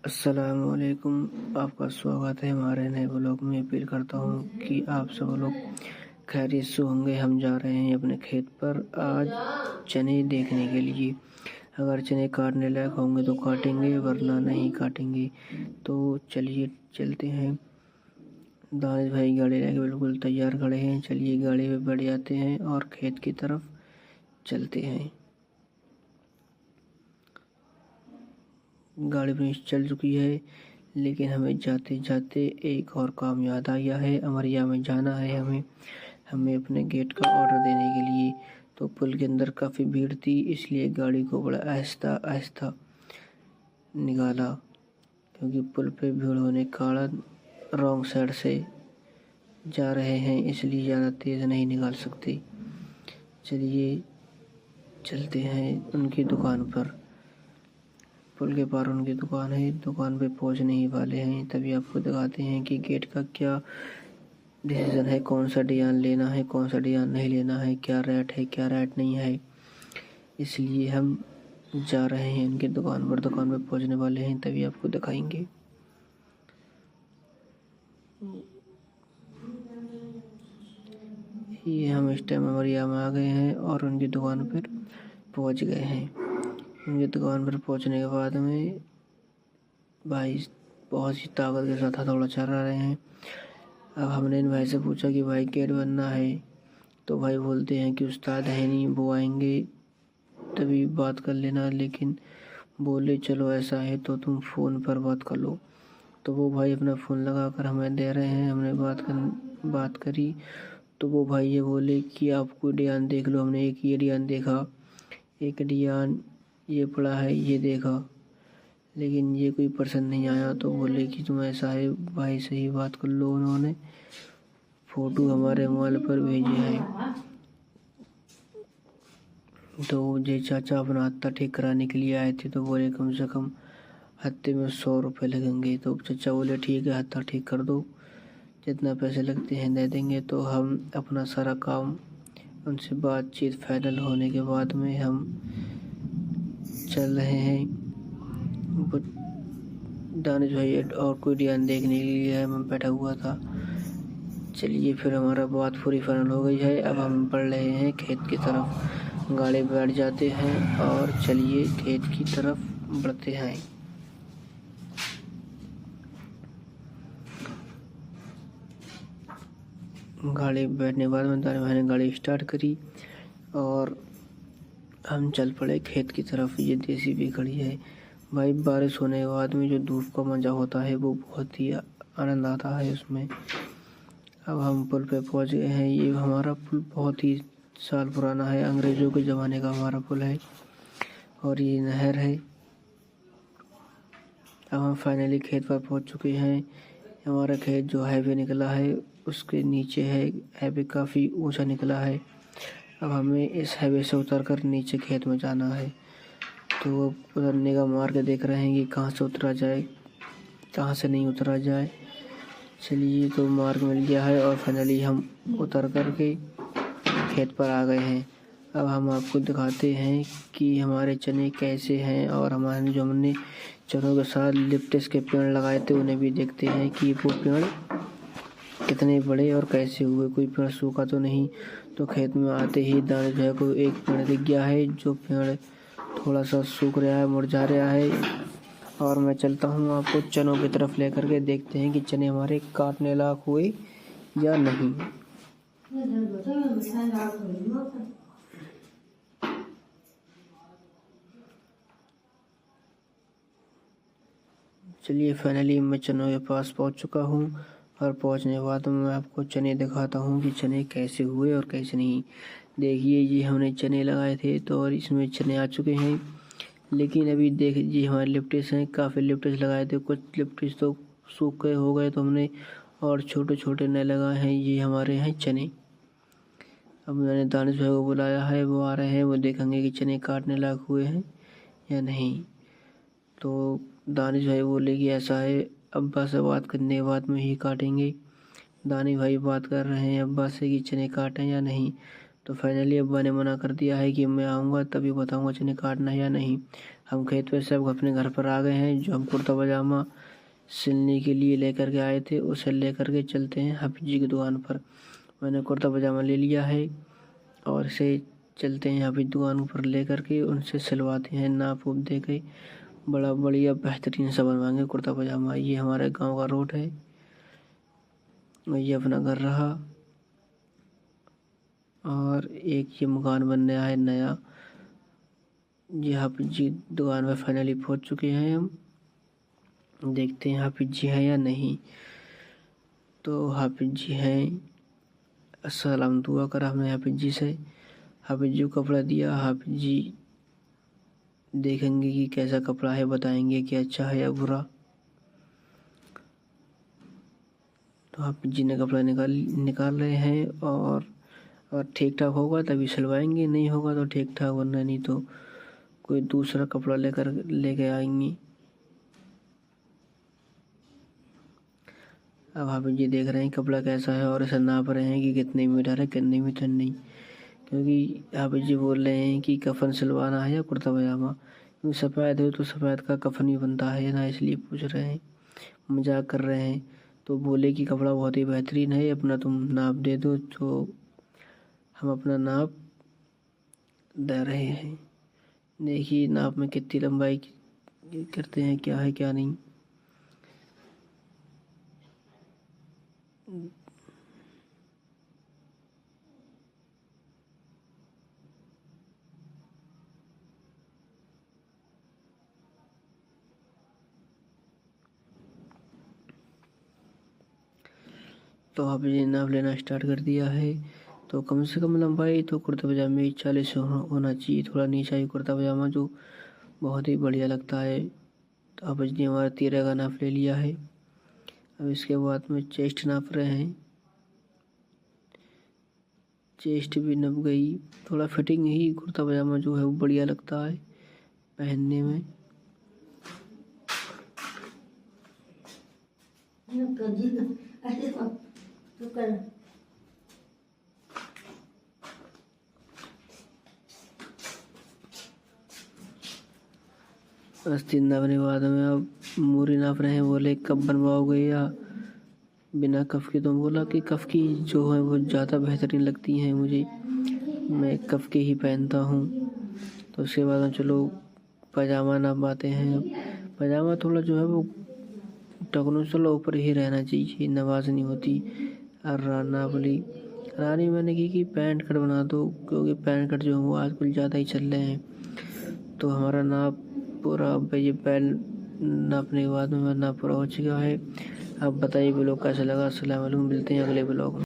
अस्सलामुअलैकुम। आपका स्वागत है हमारे नए ब्लॉग में। अपील करता हूँ कि आप सब लोग खैरियत से होंगे। हम जा रहे हैं अपने खेत पर आज चने देखने के लिए। अगर चने काटने लायक होंगे तो काटेंगे, वरना नहीं काटेंगे। तो चलिए चलते हैं। दानिश भाई गाड़ी लेके बिल्कुल तैयार खड़े हैं। चलिए गाड़ी में बैठ जाते हैं और खेत की तरफ चलते हैं। गाड़ी अपनी चल चुकी है, लेकिन हमें जाते जाते एक और काम याद आ गया है। अमरिया में जाना है हमें अपने गेट का ऑर्डर देने के लिए। तो पुल के अंदर काफ़ी भीड़ थी, इसलिए गाड़ी को बड़ा आहिस्ता आहिस्ता निकाला, क्योंकि पुल पे भीड़ होने के कारण रॉन्ग साइड से जा रहे हैं, इसलिए ज़्यादा तेज़ नहीं निकाल सकते। चलिए चलते हैं उनकी दुकान पर। पुल के पार उनकी दुकान है। दुकान पे पहुंचने ही वाले हैं, तभी आपको दिखाते हैं कि गेट का क्या डिसीजन है, कौन सा डिजाइन लेना है, कौन सा डिजाइन नहीं लेना है, क्या रेट है, क्या रेट नहीं है। इसलिए हम जा रहे हैं उनकी दुकान पर। दुकान पे पहुंचने वाले हैं, तभी आपको दिखाएंगे। ये हम इस टाइम अमरिया में आ गए हैं और उनकी दुकान पर पहुंच गए हैं। उनकी दुकान पर पहुंचने के बाद में भाई बहुत ही ताकत के साथ हथौड़ा चला रहे हैं। अब हमने इन भाई से पूछा कि भाई गेट बनना है, तो भाई बोलते हैं कि उस्ताद है नहीं, वो आएंगे तभी बात कर लेना। लेकिन बोले चलो ऐसा है तो तुम फ़ोन पर बात कर लो। तो वो भाई अपना फ़ोन लगा कर हमें दे रहे हैं। हमने बात करी तो वो भाई ये बोले कि आप कोई डिजाइन देख लो। हमने एक ये डिजाइन देखा, एक डिजाइन ये पड़ा है ये देखा, लेकिन ये कोई पसंद नहीं आया। तो बोले कि तुम ऐसा है भाई से ही बात कर लो। उन्होंने फ़ोटो हमारे मोबाइल पर भेजे हैं। तो जे चाचा अपना हत्था ठीक कराने के लिए आए थे, तो बोले कम से कम हत्थे में 100 रुपये लगेंगे। तो चाचा बोले ठीक है, हत्था ठीक कर दो, जितना पैसे लगते हैं दे देंगे। तो हम अपना सारा काम उनसे बातचीत फाइनल होने के बाद में हम चल रहे हैं। दानिश भाई और कोई डिजाइन देखने के लिए मैं बैठा हुआ था। चलिए फिर हमारा बात पूरी फाइनल हो गई है। अब हम बढ़ रहे हैं खेत की तरफ। गाड़ी बैठ जाते हैं और चलिए खेत की तरफ बढ़ते हैं। गाड़ी बैठने के बाद में दानिश भाई ने गाड़ी स्टार्ट करी और हम चल पड़े खेत की तरफ। ये देसी भी खड़ी है। भाई बारिश होने के बाद में जो धूप का मज़ा होता है वो बहुत ही आनंद आता है उसमें। अब हम पुल पे पहुंच गए हैं। ये हमारा पुल बहुत ही साल पुराना है, अंग्रेज़ों के ज़माने का हमारा पुल है और ये नहर है। अब हम फाइनली खेत पर पहुंच चुके हैं। हमारा खेत जो हाईवे निकला है उसके नीचे है। हाईवे काफ़ी ऊंचा निकला है। अब हमें इस हाईवे से उतरकर नीचे खेत में जाना है। तो उतरने का मार्ग देख रहे हैं कि कहाँ से उतरा जाए, कहाँ से नहीं उतरा जाए। चलिए तो मार्ग मिल गया है और फाइनली हम उतर कर के खेत पर आ गए हैं। अब हम आपको दिखाते हैं कि हमारे चने कैसे हैं और हमारे जो हमने चनों के साथ लिप्टस के पेड़ लगाए थे उन्हें भी देखते हैं कि वो पेड़ कितने बड़े और कैसे हुए, कोई पेड़ सूखा तो नहीं। तो खेत में आते ही दानिश भाई को एक पेड़ दिख गया है, जो पेड़ थोड़ा सा सूख रहा है, मुरझा रहा है। और मैं चलता हूँ आपको चनों की तरफ लेकर के, देखते हैं कि चने हमारे काटने लायक हुए या नहीं। चलिए फाइनली मैं चनों के पास पहुँच चुका हूँ और पहुँचने के बाद मैं आपको चने दिखाता हूँ कि चने कैसे हुए और कैसे नहीं। देखिए ये हमने चने लगाए थे तो और इसमें चने आ चुके हैं, लेकिन अभी देख लीजिए हमारे लिप्टिस हैं। काफ़ी लिप्टिस लगाए थे, कुछ लिप्टिस तो सूख गए हो गए, तो हमने और छोटे छोटे नए लगाए हैं। ये हमारे हैं चने। अब मैंने दानिश भाई को बुलाया है, वो आ रहे हैं, वो देखेंगे कि चने काटने लायक हुए हैं या नहीं। तो दानिश भाई बोले कि ऐसा है, अब्बा से बात करने के बाद में ही काटेंगे। दानिश भाई बात कर रहे हैं अब्बा से कि चने काटें या नहीं। तो फाइनली अब्बा ने मना कर दिया है कि मैं आऊँगा तभी बताऊँगा चने काटना है या नहीं। हम खेत पे से अब अपने घर पर आ गए हैं। जो हम कुर्ता पजामा सिलने के लिए लेकर के आए थे उसे लेकर के चलते हैं हाफिज जी की दुकान पर। मैंने कुर्ता पजामा ले लिया है और इसे चलते हैं हाफिज दुकान पर लेकर के उनसे सिलवाते हैं नाप उप दे के। बड़ा बढ़िया बेहतरीन सा बनवाएंगे कुर्ता पजामा। ये हमारे गांव का रोड है और ये अपना घर रहा और एक ये मकान बन रहा है नया। ये हाफिज जी दुकान में फाइनली पहुंच चुके हैं हम। देखते हैं हाफिज जी हैं या नहीं। तो हाफिज जी हैं। सलाम दुआ करा हमने हाफिज जी से। हाफिज जी को कपड़ा दिया। हाफिज जी देखेंगे कि कैसा कपड़ा है, बताएंगे कि अच्छा है या बुरा। तो हाफिज जी ने कपड़ा निकाल रहे हैं और ठीक ठाक होगा तभी सिलवाएंगे, नहीं होगा तो ठीक ठाक, वरना नहीं तो कोई दूसरा कपड़ा लेके आएंगे। अब हाफिज जी देख रहे हैं कपड़ा कैसा है और इसे नाप रहे हैं कि कितने मीटर है कितने मीटर नहीं। क्योंकि हाफिज जी बोल रहे हैं कि कफन सिलवाना है या कुर्ता पजामा, क्योंकि सफ़ेद है तो सफ़ेद का कफन ही बनता है ना, इसलिए पूछ रहे हैं, मजाक कर रहे हैं। तो बोले कि कपड़ा बहुत ही बेहतरीन है, अपना तुम नाप दे दो। तो हम अपना नाप दे रहे हैं। देखिए नाप में कितनी लंबाई करते हैं, क्या है क्या नहीं। तो हाफिज जी ने नाप लेना स्टार्ट कर दिया है। तो कम से कम लंबाई तो कुर्ता पजामे 40 होना चाहिए, थोड़ा नीचा ही कुर्ता पजामा जो बहुत ही बढ़िया लगता है। तो हाफिज जी हमारा 13 का नाप ले लिया है। अब इसके बाद में चेस्ट नाप रहे हैं। चेस्ट भी नप गई। थोड़ा फिटिंग ही कुर्ता पजामा जो है वो बढ़िया लगता है पहनने में। अस्तीन नापने के बाद में अब मूरी नाप रहे हैं। बोले कब बनवाओगे या बिना कफ के। तो बोला कि कफ की जो है वो ज़्यादा बेहतरीन लगती हैं मुझे, मैं कफ के ही पहनता हूँ। तो उसके बाद हम चलो पजामा नापाते हैं। पजामा थोड़ा जो है वो टखनों से ऊपर ही रहना चाहिए, नवाज नहीं होती। और राना बोली रानी मैंने की कि पैंट कट बना दो, क्योंकि पैंट कट जो है वो आजकल ज़्यादा ही चल रहे हैं। तो हमारा नाप पूरा ये पैंट नापने के बाद में नाप पूरा हो चुका है। अब बताइए ब्लॉग कैसा लगा। अस्सलाम वालेकुम, मिलते हैं अगले ब्लॉग में।